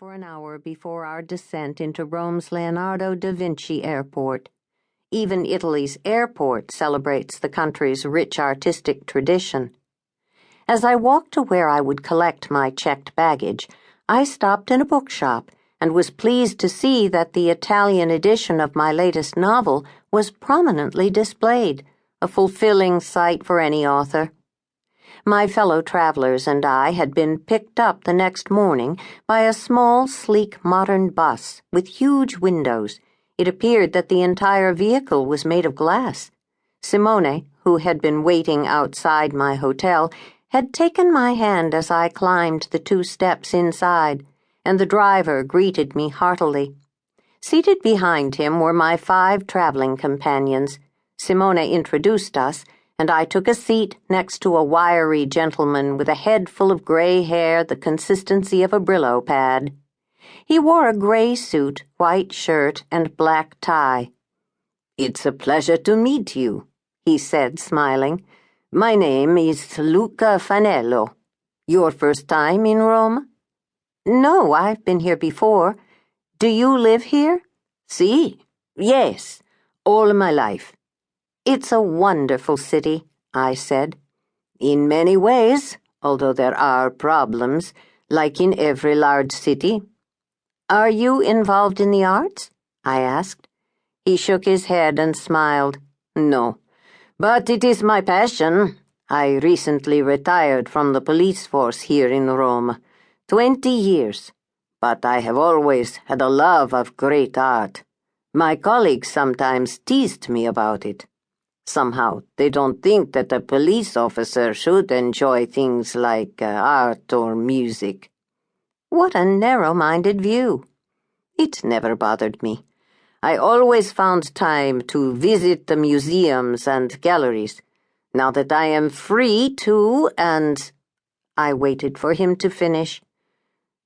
for an hour before our descent into Rome's Leonardo da Vinci Airport. Even Italy's airport celebrates the country's rich artistic tradition. As I walked to where I would collect my checked baggage, I stopped in a bookshop and was pleased to see that the Italian edition of my latest novel was prominently displayed, a fulfilling sight for any author. My fellow travelers and I had been picked up the next morning by a small, sleek, modern bus with huge windows. It appeared that the entire vehicle was made of glass. Simone, who had been waiting outside my hotel, had taken my hand as I climbed the 2 steps inside, and the driver greeted me heartily. Seated behind him were my 5 traveling companions. Simone introduced us, and I took a seat next to a wiry gentleman with a head full of gray hair the consistency of a Brillo pad. He wore a gray suit, white shirt, and black tie. "It's a pleasure to meet you," he said, smiling. "My name is Luca Fanello. Your first time in Rome?" "No, I've been here before. Do you live here?" "Si, yes, all my life." "It's a wonderful city," I said. "In many ways, although there are problems, like in every large city." "Are you involved in the arts?" I asked. He shook his head and smiled. "No, but it is my passion. I recently retired from the police force here in Rome. 20 years. But I have always had a love of great art. My colleagues sometimes teased me about it. Somehow, they don't think that a police officer should enjoy things like art or music." What a narrow-minded view. It never bothered me. I always found time to visit the museums and galleries. Now that I am free to, and I waited for him to finish.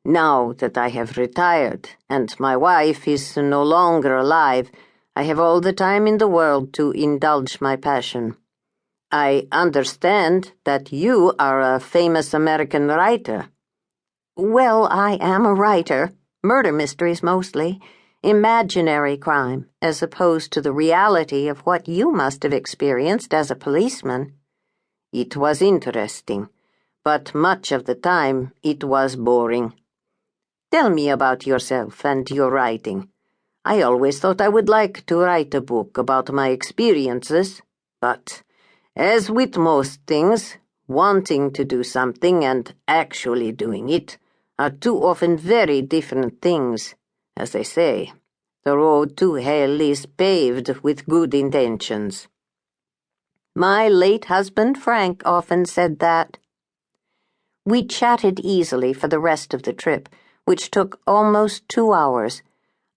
Now that I have retired and my wife is no longer alive, I have all the time in the world to indulge my passion. I understand that you are a famous American writer. Well, I am a writer. Murder mysteries mostly. Imaginary crime, as opposed to the reality of what you must have experienced as a policeman. It was interesting, but much of the time it was boring. Tell me about yourself and your writing. I always thought I would like to write a book about my experiences, but, as with most things, wanting to do something and actually doing it are too often very different things. As they say, the road to hell is paved with good intentions. My late husband Frank often said that. We chatted easily for the rest of the trip, which took almost 2 hours.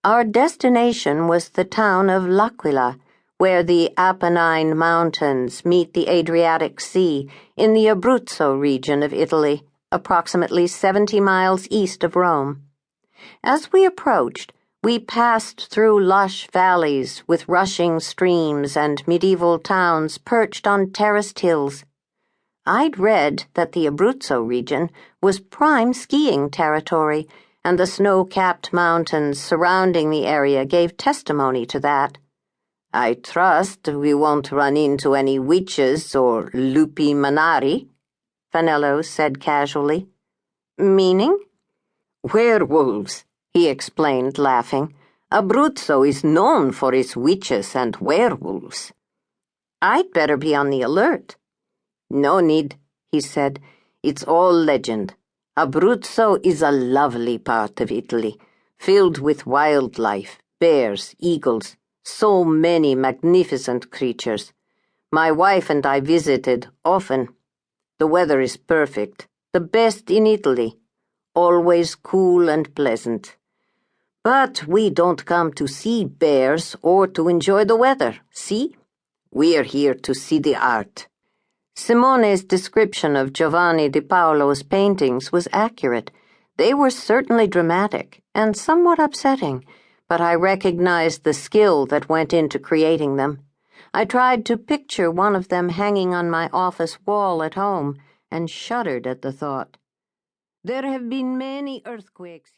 Our destination was the town of L'Aquila, where the Apennine Mountains meet the Adriatic Sea in the Abruzzo region of Italy, approximately 70 miles east of Rome. As we approached, we passed through lush valleys with rushing streams and medieval towns perched on terraced hills. I'd read that the Abruzzo region was prime skiing territory, and the snow-capped mountains surrounding the area gave testimony to that. "I trust we won't run into any witches or lupi manari," Fanello said casually. "Meaning?" "Werewolves," he explained, laughing. "Abruzzo is known for its witches and werewolves." "I'd better be on the alert." "No need," he said. "It's all legend. Abruzzo is a lovely part of Italy, filled with wildlife, bears, eagles, so many magnificent creatures. My wife and I visited often. The weather is perfect, the best in Italy, always cool and pleasant. But we don't come to see bears or to enjoy the weather, see? We're here to see the art." Simone's description of Giovanni di Paolo's paintings was accurate. They were certainly dramatic and somewhat upsetting, but I recognized the skill that went into creating them. I tried to picture one of them hanging on my office wall at home and shuddered at the thought. There have been many earthquakes